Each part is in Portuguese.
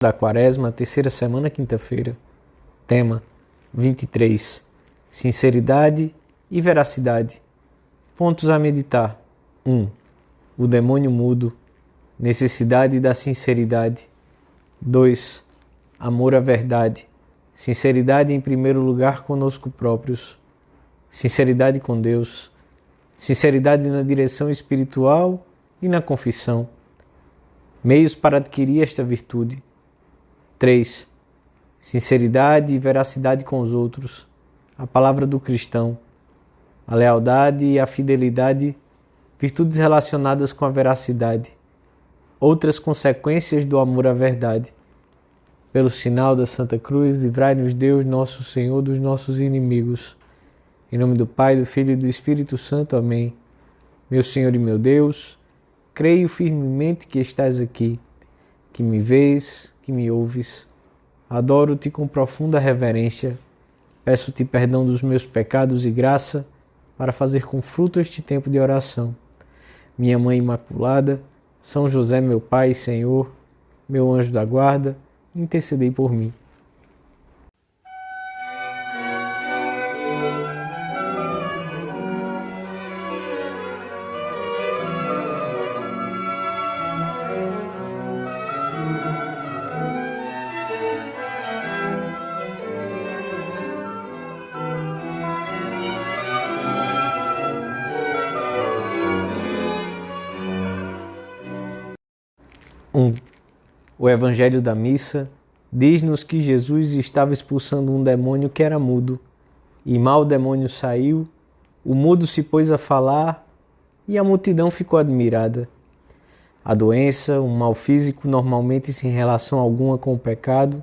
Da Quaresma, terceira semana, quinta-feira. Tema 23. Sinceridade e veracidade. Pontos a meditar. 1. O demônio mudo. Necessidade da sinceridade. 2. Amor à verdade. Sinceridade em primeiro lugar conosco próprios. Sinceridade com Deus. Sinceridade na direção espiritual e na confissão. Meios para adquirir esta virtude. 3. Sinceridade e veracidade com os outros. A palavra do cristão. A lealdade e a fidelidade, virtudes relacionadas com a veracidade. Outras consequências do amor à verdade. Pelo sinal da Santa Cruz, livrai-nos Deus, nosso Senhor, dos nossos inimigos. Em nome do Pai, do Filho e do Espírito Santo. Amém. Meu Senhor e meu Deus, creio firmemente que estás aqui, que me vês, que me ouves. Adoro-te com profunda reverência. Peço-te perdão dos meus pecados e graça para fazer com fruto este tempo de oração. Minha Mãe Imaculada, São José, meu Pai e Senhor, meu anjo da guarda, intercedei por mim. O Evangelho da Missa diz-nos que Jesus estava expulsando um demônio que era mudo, e mal o demônio saiu, o mudo se pôs a falar e a multidão ficou admirada. A doença, um mal físico, normalmente sem relação alguma com o pecado,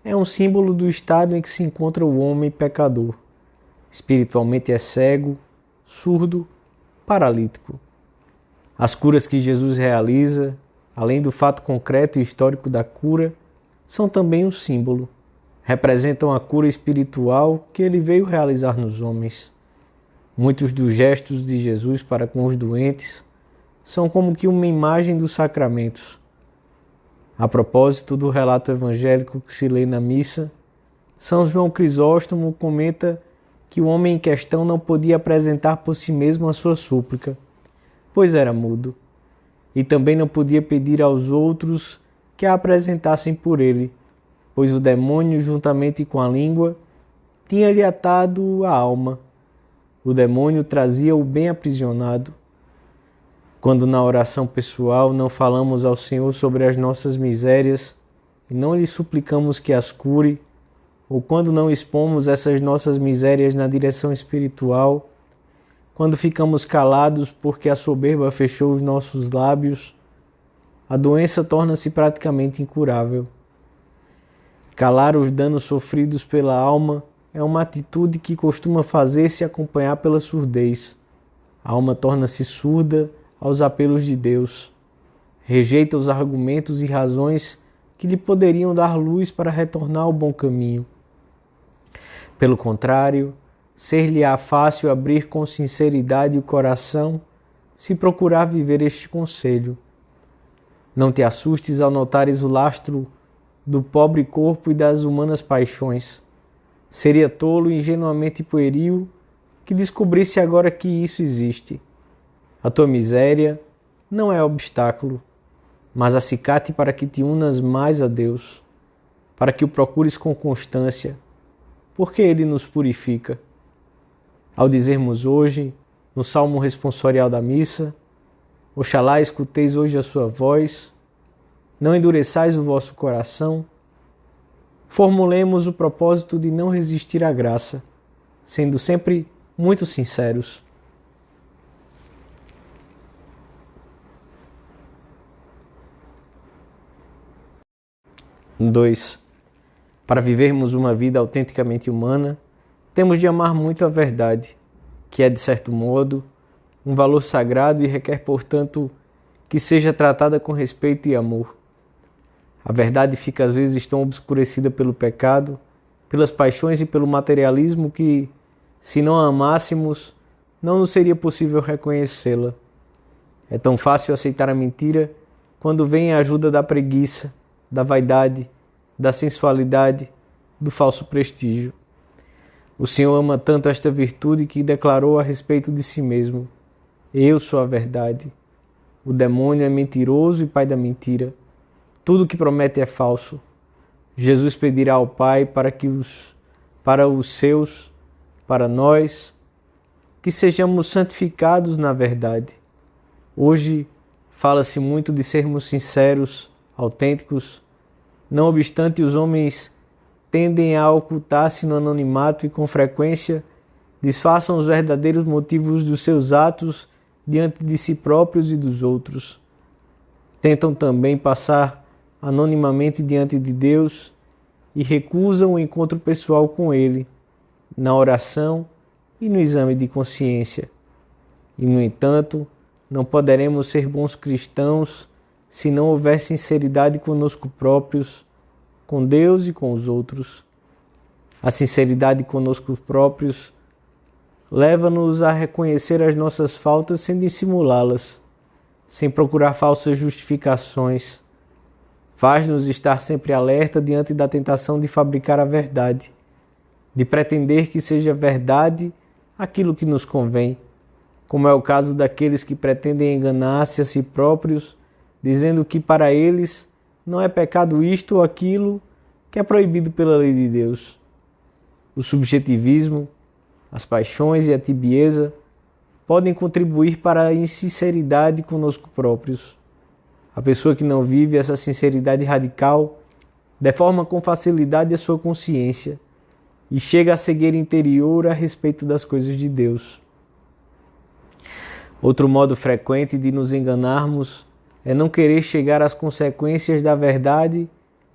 é um símbolo do estado em que se encontra o homem pecador. Espiritualmente é cego, surdo, paralítico. As curas que Jesus realiza, além do fato concreto e histórico da cura, são também um símbolo. Representam a cura espiritual que ele veio realizar nos homens. Muitos dos gestos de Jesus para com os doentes são como que uma imagem dos sacramentos. A propósito do relato evangélico que se lê na missa, São João Crisóstomo comenta que o homem em questão não podia apresentar por si mesmo a sua súplica, pois era mudo. E também não podia pedir aos outros que a apresentassem por ele, pois o demônio, juntamente com a língua, tinha-lhe atado a alma. O demônio trazia-o bem aprisionado. Quando na oração pessoal não falamos ao Senhor sobre as nossas misérias e não lhe suplicamos que as cure, ou quando não expomos essas nossas misérias na direção espiritual, quando ficamos calados porque a soberba fechou os nossos lábios, a doença torna-se praticamente incurável. Calar os danos sofridos pela alma é uma atitude que costuma fazer-se acompanhar pela surdez. A alma torna-se surda aos apelos de Deus. Rejeita os argumentos e razões que lhe poderiam dar luz para retornar ao bom caminho. Pelo contrário, ser-lhe-á fácil abrir com sinceridade o coração se procurar viver este conselho. Não te assustes ao notares o lastro do pobre corpo e das humanas paixões. Seria tolo e ingenuamente pueril que descobrisse agora que isso existe. A tua miséria não é obstáculo, mas acicate para que te unas mais a Deus, para que o procures com constância, porque Ele nos purifica. Ao dizermos hoje, no Salmo responsorial da missa, Oxalá escuteis hoje a sua voz, não endureçais o vosso coração, formulemos o propósito de não resistir à graça, sendo sempre muito sinceros. Dois. Para vivermos uma vida autenticamente humana, temos de amar muito a verdade, que é, de certo modo, um valor sagrado e requer, portanto, que seja tratada com respeito e amor. A verdade fica às vezes tão obscurecida pelo pecado, pelas paixões e pelo materialismo que, se não a amássemos, não nos seria possível reconhecê-la. É tão fácil aceitar a mentira quando vem a ajuda da preguiça, da vaidade, da sensualidade, do falso prestígio. O Senhor ama tanto esta virtude que declarou a respeito de si mesmo: eu sou a verdade. O demônio é mentiroso e pai da mentira. Tudo que promete é falso. Jesus pedirá ao Pai para nós, que sejamos santificados na verdade. Hoje fala-se muito de sermos sinceros, autênticos. Não obstante, os homens tendem a ocultar-se no anonimato e, com frequência, disfarçam os verdadeiros motivos dos seus atos diante de si próprios e dos outros. Tentam também passar anonimamente diante de Deus e recusam o encontro pessoal com Ele, na oração e no exame de consciência. E, no entanto, não poderemos ser bons cristãos se não houver sinceridade conosco próprios, com Deus e com os outros. A sinceridade conosco próprios leva-nos a reconhecer as nossas faltas sem dissimulá-las, sem procurar falsas justificações. Faz-nos estar sempre alerta diante da tentação de fabricar a verdade, de pretender que seja verdade aquilo que nos convém, como é o caso daqueles que pretendem enganar-se a si próprios, dizendo que para eles não é pecado isto ou aquilo que é proibido pela lei de Deus. O subjetivismo, as paixões e a tibieza podem contribuir para a insinceridade conosco próprios. A pessoa que não vive essa sinceridade radical deforma com facilidade a sua consciência e chega à cegueira interior a respeito das coisas de Deus. Outro modo frequente de nos enganarmos é não querer chegar às consequências da verdade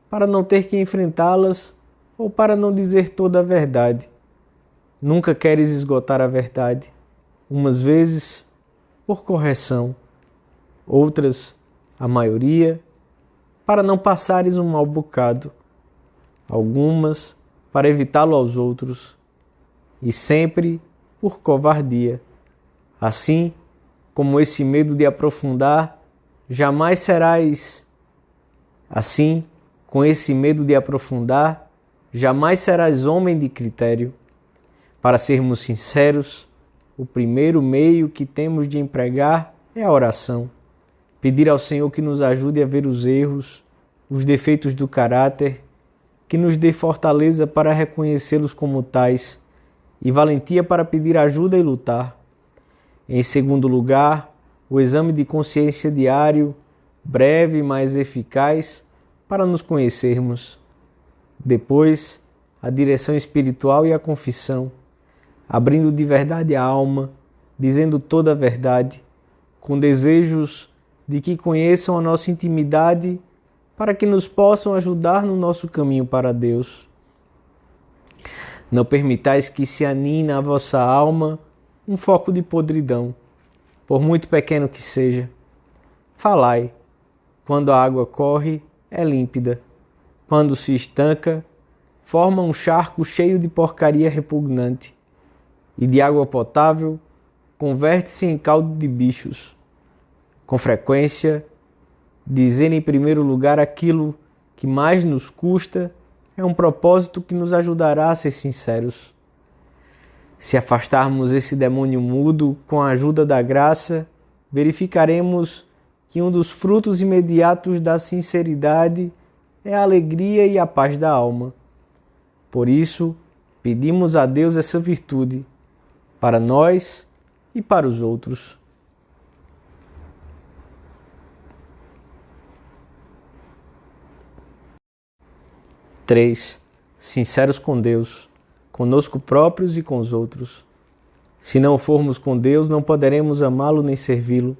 para não ter que enfrentá-las ou para não dizer toda a verdade. Nunca queres esgotar a verdade, umas vezes por correção, outras, a maioria, para não passares um mau bocado, algumas para evitá-lo aos outros, e sempre por covardia. Assim, como esse medo de aprofundar, jamais serás homem de critério. Para sermos sinceros, o primeiro meio que temos de empregar é a oração. Pedir ao Senhor que nos ajude a ver os erros, os defeitos do caráter, que nos dê fortaleza para reconhecê-los como tais e valentia para pedir ajuda e lutar. Em segundo lugar, o exame de consciência diário, breve mas eficaz, para nos conhecermos. Depois, a direção espiritual e a confissão, abrindo de verdade a alma, dizendo toda a verdade, com desejos de que conheçam a nossa intimidade para que nos possam ajudar no nosso caminho para Deus. Não permitais que se anine na vossa alma um foco de podridão, por muito pequeno que seja. Falai, quando a água corre, é límpida, quando se estanca, forma um charco cheio de porcaria repugnante, e de água potável, converte-se em caldo de bichos. Com frequência, dizer em primeiro lugar aquilo que mais nos custa é um propósito que nos ajudará a ser sinceros. Se afastarmos esse demônio mudo com a ajuda da graça, verificaremos que um dos frutos imediatos da sinceridade é a alegria e a paz da alma. Por isso, pedimos a Deus essa virtude, para nós e para os outros. Três, sinceros com Deus, conosco próprios e com os outros. Se não formos com Deus, não poderemos amá-lo nem servi-lo.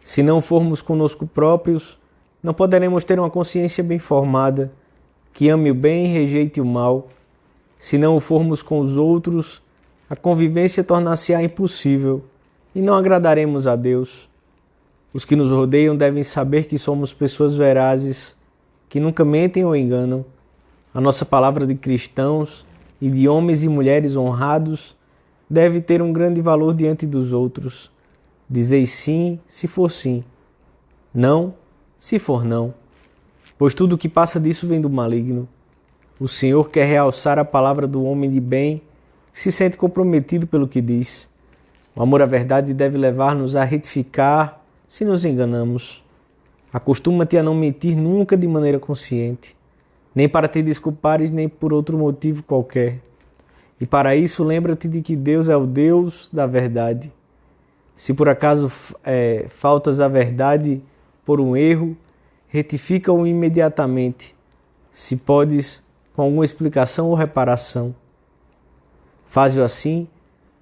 Se não formos conosco próprios, não poderemos ter uma consciência bem formada, que ame o bem e rejeite o mal. Se não o formos com os outros, a convivência tornar-se-á impossível e não agradaremos a Deus. Os que nos rodeiam devem saber que somos pessoas verazes, que nunca mentem ou enganam. A nossa palavra de cristãos e de homens e mulheres honrados deve ter um grande valor diante dos outros. Dizei sim, se for sim. Não, se for não. pois tudo o que passa disso vem do maligno. O Senhor quer realçar a palavra do homem de bem, que se sente comprometido pelo que diz. O amor à verdade deve levar-nos a retificar se nos enganamos. Acostuma-te a não mentir nunca de maneira consciente, nem para te desculpares, nem por outro motivo qualquer. E para isso lembra-te de que Deus é o Deus da verdade. Se por acaso faltas à verdade por um erro, retifica-o imediatamente, se podes, com alguma explicação ou reparação. Faze-o assim,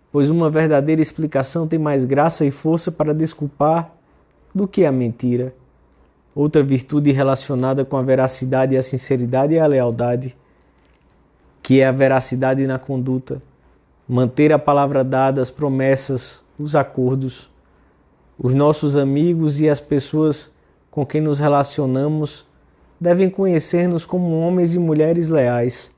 pois uma verdadeira explicação tem mais graça e força para desculpar do que a mentira. Outra virtude relacionada com a veracidade e a sinceridade é a lealdade, que é a veracidade na conduta, manter a palavra dada, as promessas, os acordos. Os nossos amigos e as pessoas com quem nos relacionamos devem conhecer-nos como homens e mulheres leais.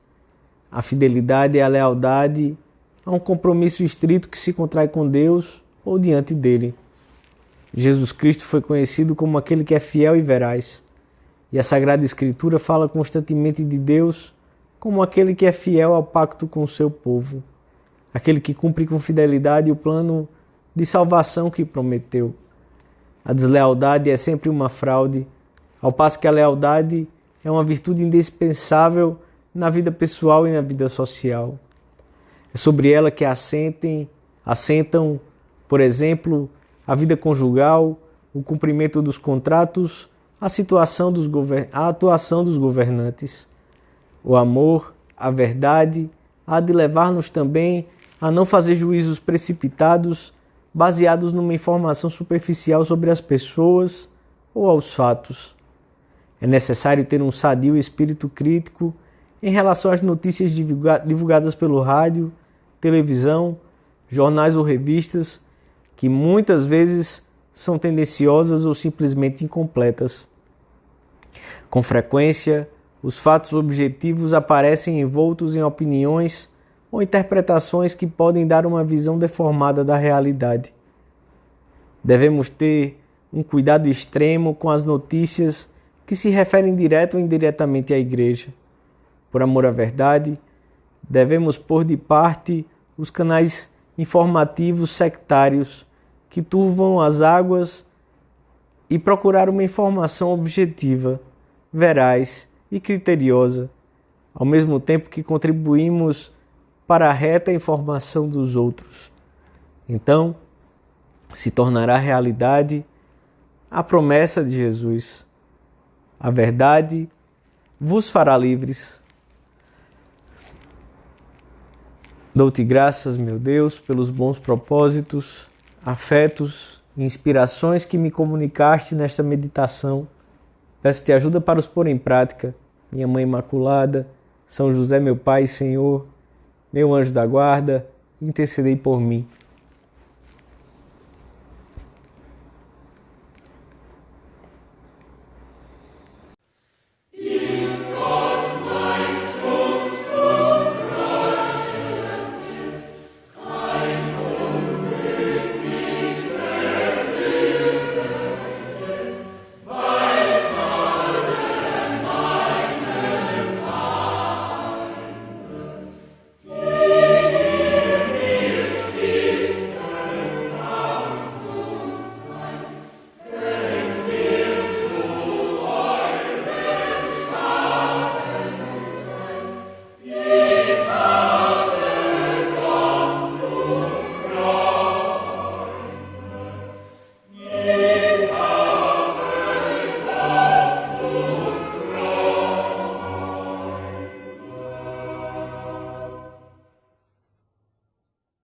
A fidelidade e a lealdade a um compromisso estrito que se contrai com Deus ou diante dele. Jesus Cristo foi conhecido como aquele que é fiel e veraz, e a Sagrada Escritura fala constantemente de Deus como aquele que é fiel ao pacto com o seu povo, aquele que cumpre com fidelidade o plano de salvação que prometeu. A deslealdade é sempre uma fraude, ao passo que a lealdade é uma virtude indispensável na vida pessoal e na vida social. É sobre ela que assentam, por exemplo, a vida conjugal, o cumprimento dos contratos, a atuação dos governantes. O amor, a verdade, há de levar-nos também a não fazer juízos precipitados, baseados numa informação superficial sobre as pessoas ou aos fatos. É necessário ter um sadio espírito crítico em relação às notícias divulgadas pelo rádio, televisão, jornais ou revistas, que muitas vezes são tendenciosas ou simplesmente incompletas. Com frequência, os fatos objetivos aparecem envoltos em opiniões ou interpretações que podem dar uma visão deformada da realidade. Devemos ter um cuidado extremo com as notícias que se referem direto ou indiretamente à Igreja. Por amor à verdade, devemos pôr de parte os canais informativos sectários que turvam as águas e procurar uma informação objetiva, veraz e criteriosa, ao mesmo tempo que contribuímos para a reta informação dos outros. Então, se tornará realidade a promessa de Jesus. A verdade vos fará livres. Dou-te graças, meu Deus, pelos bons propósitos, afetos e inspirações que me comunicaste nesta meditação. Peço-te ajuda para os pôr em prática. Minha Mãe Imaculada, São José, meu Pai e Senhor, meu anjo da guarda, intercedei por mim.